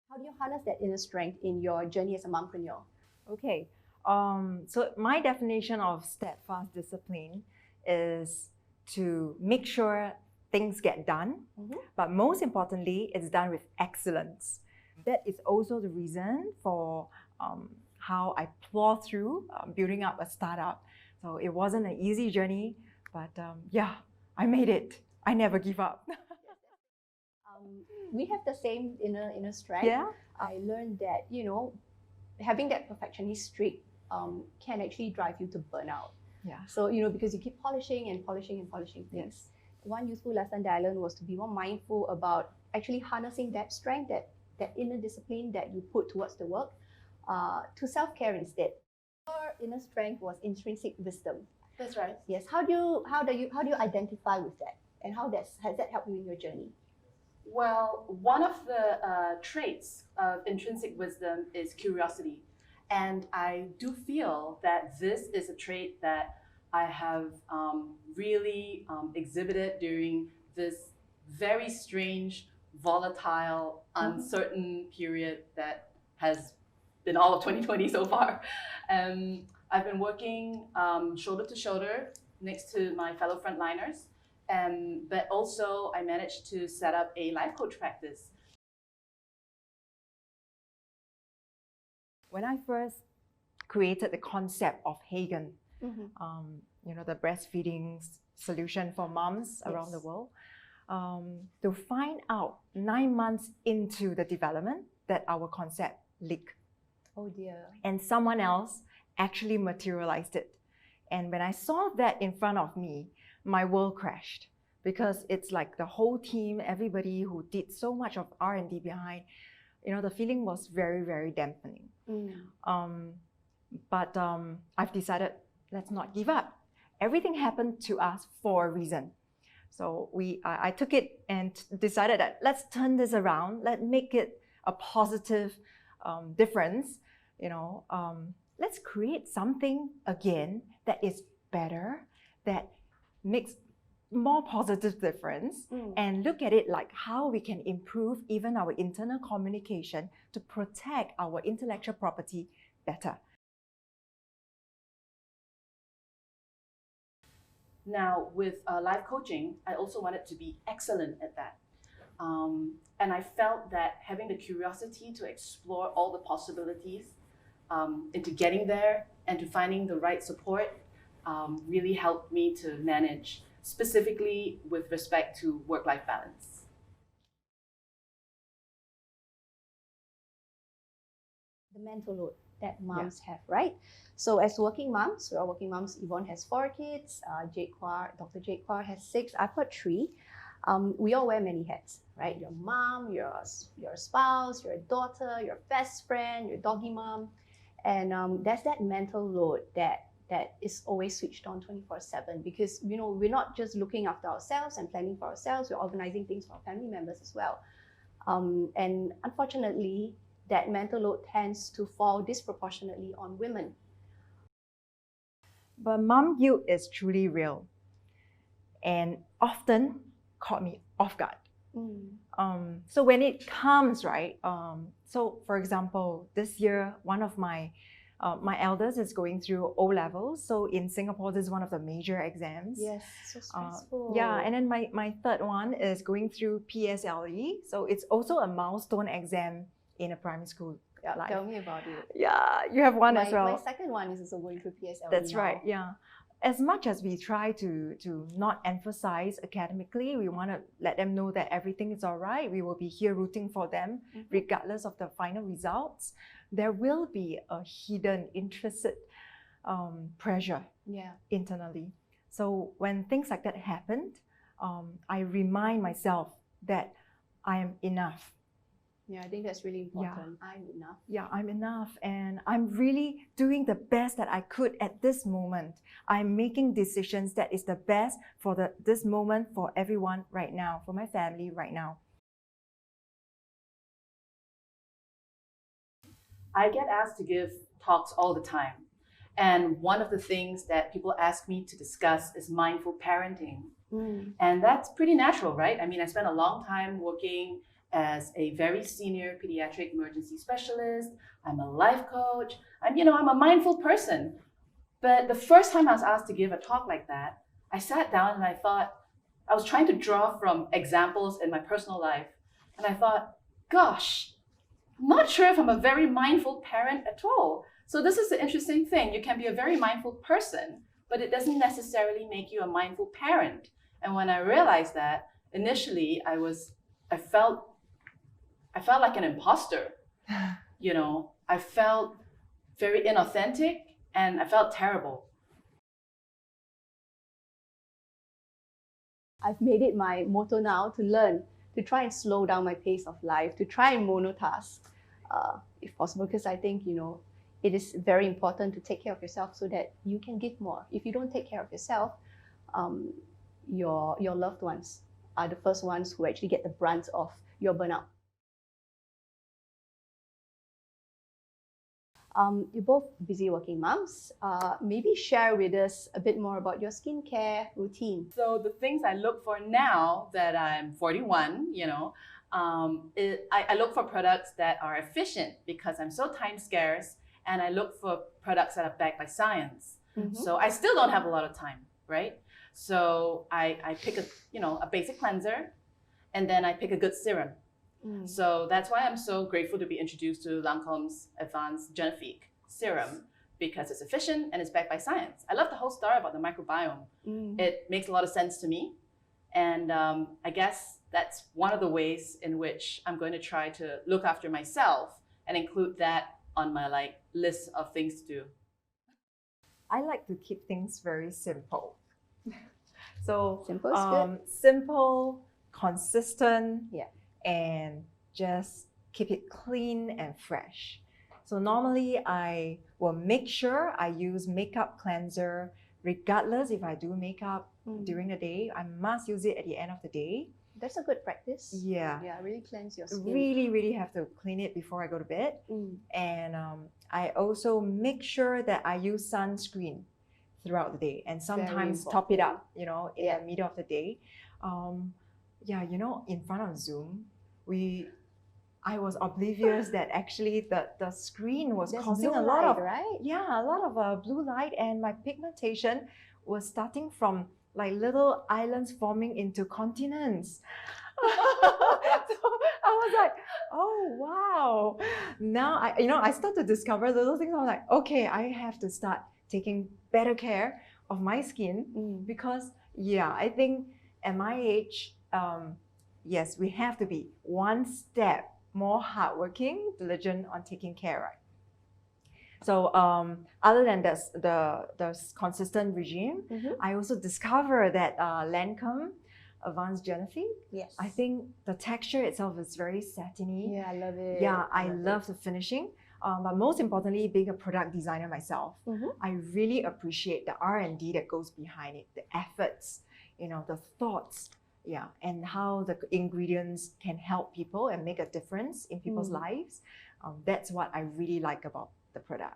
How do you harness that inner strength in your journey as a mompreneur? Okay, so my definition of steadfast discipline is to make sure things get done, but most importantly, it's done with excellence. That is also the reason for how I plow through building up a startup. So it wasn't an easy journey, but yeah, I made it. I never give up. We have the same inner strength. Yeah. I learned that, having that perfectionist streak can actually drive you to burnout. Yeah. So, because you keep polishing and polishing and polishing things. Yes. One useful lesson that I learned was to be more mindful about actually harnessing that strength, that inner discipline that you put towards the work, to self-care instead. Your inner strength was intrinsic wisdom. That's right. Yes. How do you identify with that, and has that helped you in your journey? Well, one of the traits of intrinsic wisdom is curiosity. And I do feel that this is a trait that I have really exhibited during this very strange, volatile, uncertain period that has been all of 2020 so far. I've been working shoulder to shoulder next to my fellow frontliners. But also, I managed to set up a life coach practice. When I first created the concept of Hagen, the breastfeeding solution for moms around the world, to find out 9 months into the development that our concept leaked. Oh dear. And someone else actually materialized it. And when I saw that in front of me, my world crashed, because it's like the whole team, everybody who did so much of R&D behind, the feeling was very, very dampening. But I've decided, let's not give up. Everything happened to us for a reason. So I took it and decided that let's turn this around. Let's make it a positive difference. Let's create something again that is better, that makes more positive difference, and look at it like how we can improve even our internal communication to protect our intellectual property better. Now, with life coaching, I also wanted to be excellent at that. And I felt that having the curiosity to explore all the possibilities into getting there and to finding the right support really helped me to manage, specifically with respect to work-life balance. The mental load that moms have, right? So as working moms, we're all working moms. Yvonne has 4 kids. Dr. Jade Kua has 6. I've got 3. We all wear many hats, right? Your mom, your spouse, your daughter, your best friend, your doggy mom. And there's that mental load that is always switched on 24/7, because we're not just looking after ourselves and planning for ourselves, we're organizing things for our family members as well. And unfortunately, that mental load tends to fall disproportionately on women. But mom guilt is truly real and often caught me off guard. So when it comes, right, so for example, this year, one of my eldest is going through O-levels. So in Singapore, this is one of the major exams. Yes, so stressful. Yeah, and then my third one is going through PSLE. So it's also a milestone exam in a primary school life. Tell me about it. Yeah, you have one as well. My second one is also going through PSLE. That's now. right, yeah. As much as we try to not emphasize academically, we want to let them know that everything is all right. We will be here rooting for them, regardless of the final results. There will be a hidden, implicit pressure internally. So when things like that happened, I remind myself that I am enough. Yeah, I think that's really important. I'm enough. Yeah, I'm enough, and I'm really doing the best that I could at this moment. I'm making decisions that is the best for this moment, for everyone right now, for my family right now. I get asked to give talks all the time. And one of the things that people ask me to discuss is mindful parenting. And that's pretty natural, right? I mean, I spent a long time working as a very senior pediatric emergency specialist. I'm a life coach. I'm a mindful person. But the first time I was asked to give a talk like that, I sat down and I thought, I was trying to draw from examples in my personal life. And I thought, gosh, I'm not sure if I'm a very mindful parent at all. So this is the interesting thing. You can be a very mindful person, but it doesn't necessarily make you a mindful parent. And when I realized that, initially I felt like an imposter. I felt very inauthentic and I felt terrible. I've made it my motto now to learn, to try and slow down my pace of life, to try and monotask, if possible, because I think, it is very important to take care of yourself so that you can give more. If you don't take care of yourself, your loved ones are the first ones who actually get the brunt of your burnout. You're both busy working moms. Maybe share with us a bit more about your skincare routine. So the things I look for now that I'm 41, I look for products that are efficient because I'm so time scarce, and I look for products that are backed by science. Mm-hmm. So I still don't have a lot of time, right? So I pick a basic cleanser, and then I pick a good serum. So that's why I'm so grateful to be introduced to Lancôme's advanced Génifique serum, because it's efficient and it's backed by science. I love the whole story about the microbiome. It makes a lot of sense to me. And I guess that's one of the ways in which I'm going to try to look after myself and include that on my list of things to do. I like to keep things very simple. So Simple is good. Simple, consistent, Yeah. and just keep it clean and fresh. So normally I will make sure I use makeup cleanser regardless if I do makeup during the day. I must use it at the end of the day. That's a good practice. Yeah. Yeah, really cleanse your skin. Really have to clean it before I go to bed. And I also make sure that I use sunscreen throughout the day, and sometimes top it up, in the middle of the day. In front of Zoom, I was oblivious that actually the screen was causing a lot of blue light, and my pigmentation was starting from little islands forming into continents. So I was like, oh wow. Now I start to discover little things. I'm like, okay, I have to start taking better care of my skin because I think at my age, yes, we have to be one step more hardworking, diligent on taking care, right? So other than the consistent regime, I also discovered that Lancôme Advanced Génifique. Yes. I think the texture itself is very satiny. Yeah, I love it. Yeah, I love the finishing. But most importantly, being a product designer myself, I really appreciate the R&D that goes behind it, the efforts, the thoughts, and how the ingredients can help people and make a difference in people's lives. That's what I really like about the product.